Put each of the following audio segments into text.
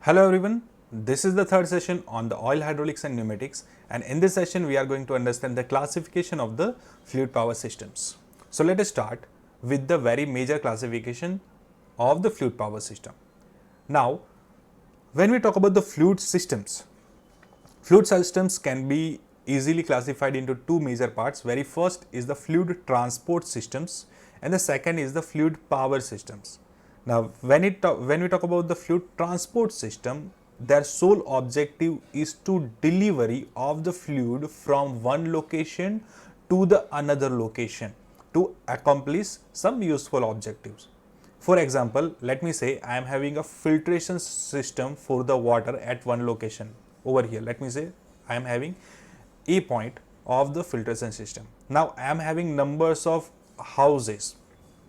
Hello everyone, this is the third session on the oil hydraulics and pneumatics, and in this session we are going to understand the classification of the fluid power systems. So let us start with the very major classification of the fluid power system. Now when we talk about the fluid systems can be easily classified into two major parts. Very first is the fluid transport systems and the second is the fluid power systems. Now, when we talk about the fluid transport system, their sole objective is to delivery of the fluid from one location to the another location to accomplish some useful objectives. For example, let me say I am having a filtration system for the water at one location. Over here, let me say I am having a point of the filtration system. Now I am having numbers of houses.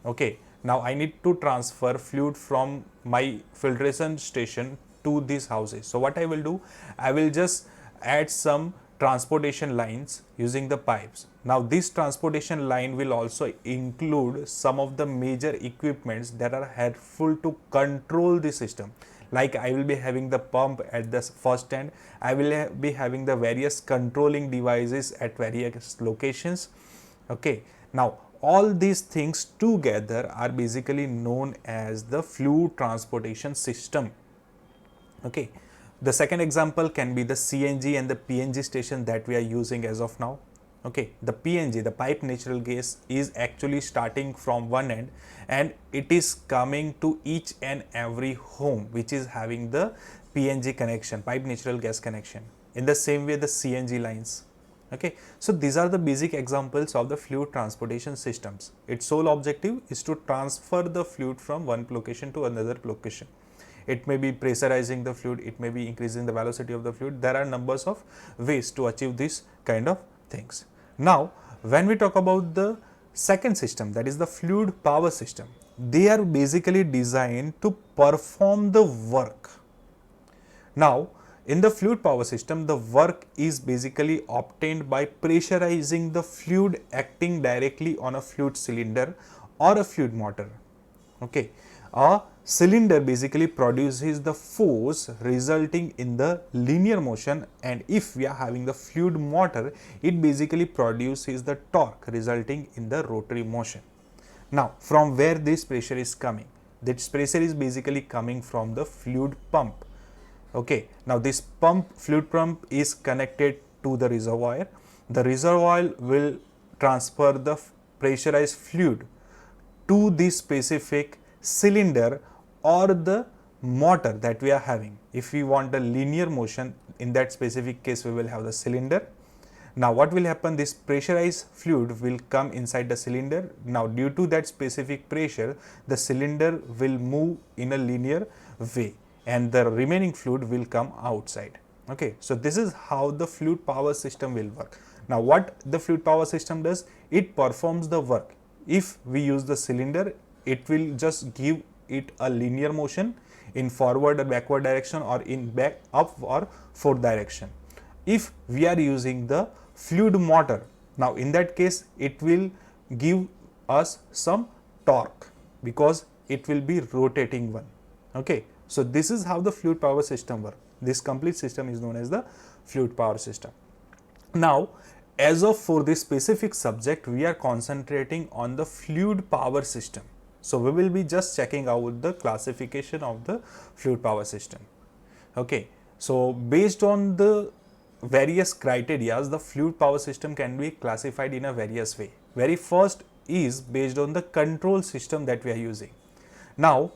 Okay, now I need to transfer fluid from my filtration station to these houses. So what I will do, I will just add some transportation lines using the pipes. Now this transportation line will also include some of the major equipments that are helpful to control the system. Like I will be having the pump at the first end, I will be having the various controlling devices at various locations. Okay, now all these things together are basically known as the fluid transportation system. Okay, the second example can be the CNG and the PNG station that we are using as of now. Okay, the PNG, the pipe natural gas, is actually starting from one end and it is coming to each and every home which is having the PNG connection, pipe natural gas connection. In the same way, the CNG lines. Okay, so these are the basic examples of the fluid transportation systems. Its sole objective is to transfer the fluid from one location to another location. It may be pressurizing the fluid, it may be increasing the velocity of the fluid. There are numbers of ways to achieve this kind of things. Now, when we talk about the second system, that is the fluid power system, they are basically designed to perform the work. Now, in the fluid power system, the work is basically obtained by pressurizing the fluid acting directly on a fluid cylinder or a fluid motor. Okay, a cylinder basically produces the force resulting in the linear motion, and if we are having the fluid motor, it basically produces the torque resulting in the rotary motion. Now, from where this pressure is coming? This pressure is basically coming from the fluid pump. Okay, now this fluid pump is connected to the reservoir. The reservoir will transfer the pressurized fluid to the specific cylinder or the motor that we are having. If we want a linear motion, in that specific case we will have the cylinder. Now what will happen, this pressurized fluid will come inside the cylinder. Now due to that specific pressure, the cylinder will move in a linear way and the remaining fluid will come outside. Okay, so this is how the fluid power system will work. Now what the fluid power system does, it performs the work. If we use the cylinder, it will just give it a linear motion in forward or backward direction or in back, up or forward direction. If we are using the fluid motor, now in that case it will give us some torque because it will be rotating one. Okay, so this is how the fluid power system works. This complete system is known as the fluid power system. Now, as of for this specific subject, we are concentrating on the fluid power system. So we will be just checking out the classification of the fluid power system. Okay, so based on the various criteria, the fluid power system can be classified in a various way. Very first is based on the control system that we are using. Now,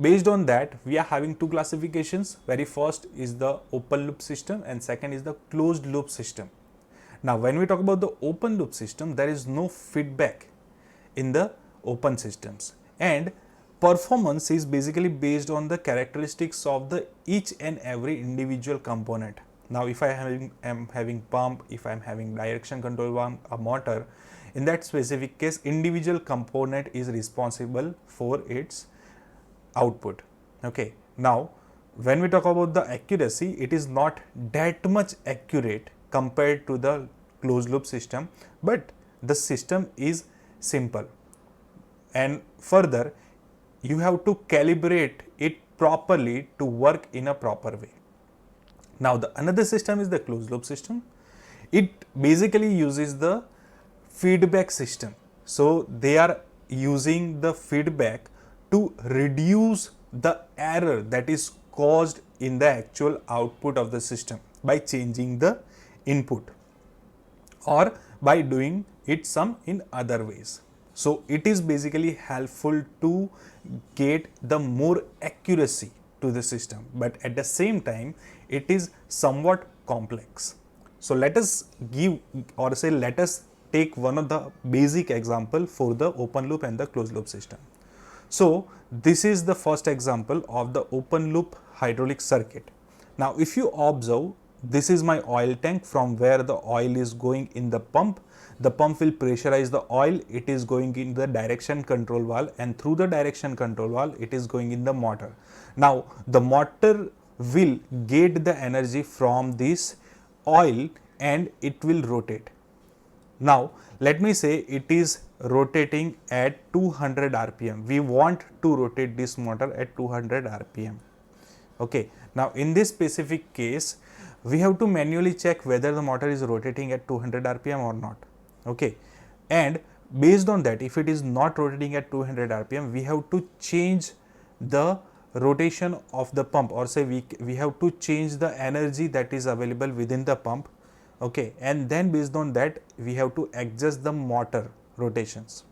based on that, we are having two classifications. Very first is the open loop system and second is the closed loop system. Now, when we talk about the open loop system, there is no feedback in the open systems and performance is basically based on the characteristics of the each and every individual component. Now, if I am having pump, if I am having direction control pump, a motor, in that specific case, individual component is responsible for its output. Okay, now when we talk about the accuracy, it is not that much accurate compared to the closed loop system, but the system is simple and further you have to calibrate it properly to work in a proper way. Now the another system is the closed loop system. It basically uses the feedback system. So they are using the feedback to reduce the error that is caused in the actual output of the system by changing the input or by doing it some in other ways. So it is basically helpful to get the more accuracy to the system, but at the same time it is somewhat complex. So let us give, or say let us take one of the basic example for the open loop and the closed loop system. So this is the first example of the open loop hydraulic circuit. Now if you observe, this is my oil tank from where the oil is going in the pump. The pump will pressurize the oil, it is going in the direction control valve, and through the direction control valve it is going in the motor. Now the motor will get the energy from this oil and it will rotate. Now let me say it is rotating at 200 rpm. We want to rotate this motor at 200 rpm. Okay. Now in this specific case, we have to manually check whether the motor is rotating at 200 rpm or not. Okay. And based on that, if it is not rotating at 200 rpm, we have to change the rotation of the pump, or say we have to change the energy that is available within the pump. Okay. And then based on that, we have to adjust the motor rotations,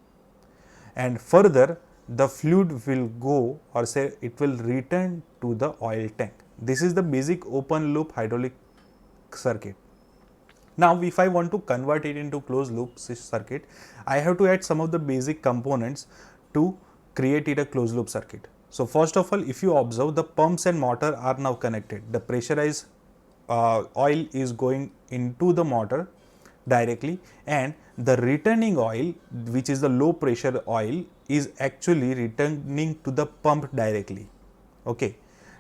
and further the fluid will go, or say it will return to the oil tank. This is the basic open loop hydraulic circuit. Now if I want to convert it into closed loop circuit, I have to add some of the basic components to create it a closed loop circuit. So first of all, if you observe, the pumps and motor are now connected. The pressurized oil is going into the motor directly, and the returning oil, which is the low pressure oil, is actually returning to the pump directly. Okay.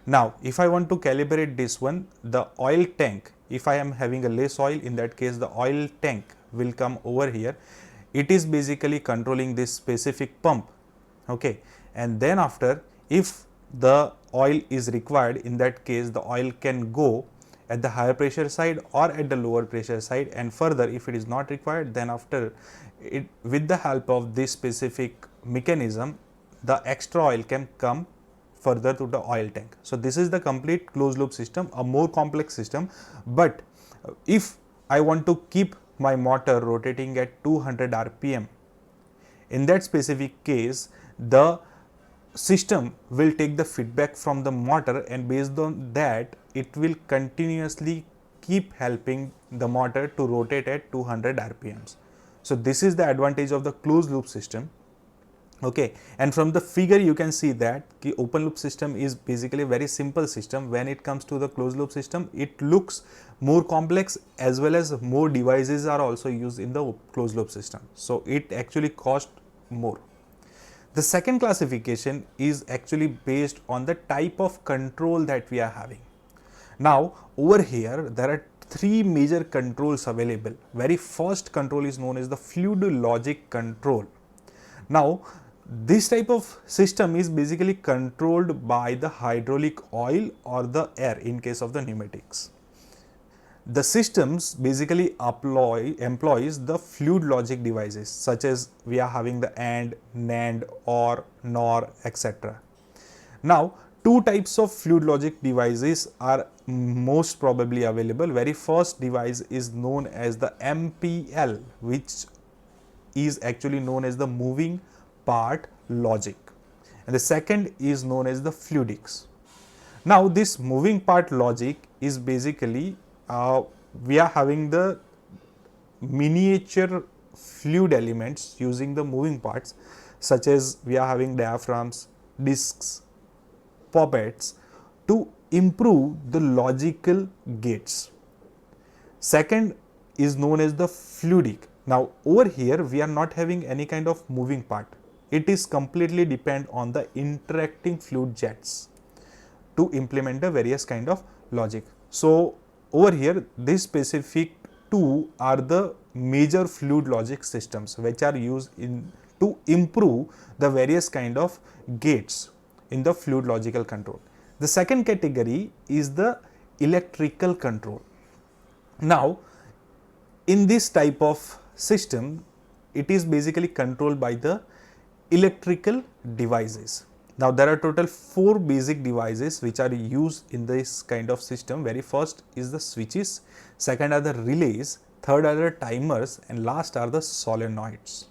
Now if I want to calibrate this one, the oil tank, if I am having a less oil, in that case the oil tank will come over here. It is basically controlling this specific pump. Okay. And then after, if the oil is required, in that case the oil can go at the higher pressure side or at the lower pressure side, and further if it is not required, then after it, with the help of this specific mechanism, the extra oil can come further to the oil tank. So this is the complete closed loop system, a more complex system. But if I want to keep my motor rotating at 200 rpm, in that specific case the system will take the feedback from the motor, and based on that it will continuously keep helping the motor to rotate at 200 rpms. So this is the advantage of the closed loop system. Okay. And from the figure you can see that the open loop system is basically a very simple system. When it comes to the closed loop system, it looks more complex, as well as more devices are also used in the closed loop system. So it actually costs more. The second classification is actually based on the type of control that we are having. Now over here there are three major controls available. Very first control is known as the fluid logic control. Now this type of system is basically controlled by the hydraulic oil or the air in case of the pneumatics. The systems basically employs the fluid logic devices, such as we are having the AND, NAND, OR, NOR, etc. Now two types of fluid logic devices are most probably available. Very first device is known as the MPL, which is actually known as the moving part logic, and the second is known as the fluidics. Now this moving part logic is basically we are having the miniature fluid elements using the moving parts, such as we are having diaphragms, discs, poppets, to improve the logical gates. Second is known as the fluidic. Now over here we are not having any kind of moving part. It is completely depend on the interacting fluid jets to implement the various kind of logic. So over here this specific two are the major fluid logic systems which are used in to improve the various kind of gates in the fluid logical control. The second category is the electrical control. Now, in this type of system, it is basically controlled by the electrical devices. Now, there are total 4 basic devices which are used in this kind of system. Very first is the switches, second are the relays, third are the timers, and last are the solenoids.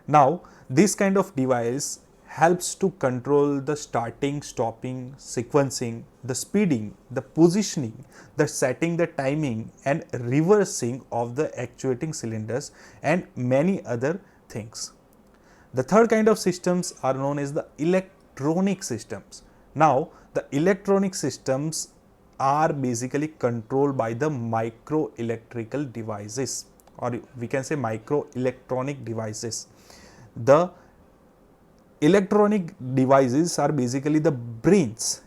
Now, this kind of device helps to control the starting, stopping, sequencing, the speeding, the positioning, the setting, the timing, and reversing of the actuating cylinders and many other things. The third kind of systems are known as the electronic systems. Now, the electronic systems are basically controlled by the micro electrical devices, or we can say micro electronic devices. The electronic devices are basically the brains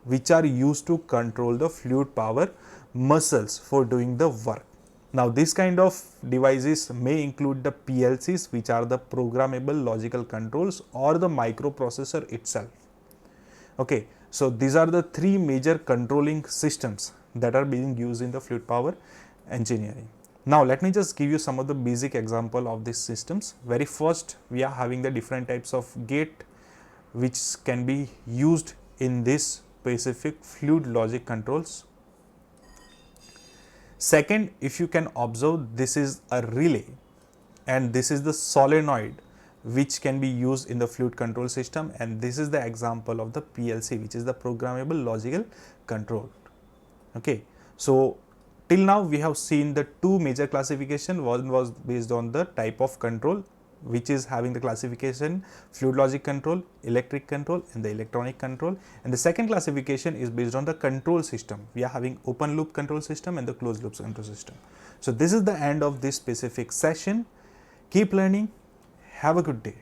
which are used to control the fluid power muscles for doing the work. Now, this kind of devices may include the PLCs, which are the programmable logical controls, or the microprocessor itself. Okay, so these are the 3 major controlling systems that are being used in the fluid power engineering. Now, let me just give you some of the basic example of these systems. Very first, we are having the different types of gate which can be used in this specific fluid logic controls. Second, if you can observe, this is a relay and this is the solenoid which can be used in the fluid control system, and this is the example of the PLC, which is the programmable logical control. Okay, so till now we have seen the 2 major classification. One was based on the type of control, which is having the classification fluid logic control, electric control, and the electronic control. And the second classification is based on the control system. We are having open loop control system and the closed loop control system. So this is the end of this specific session. Keep learning. Have a good day.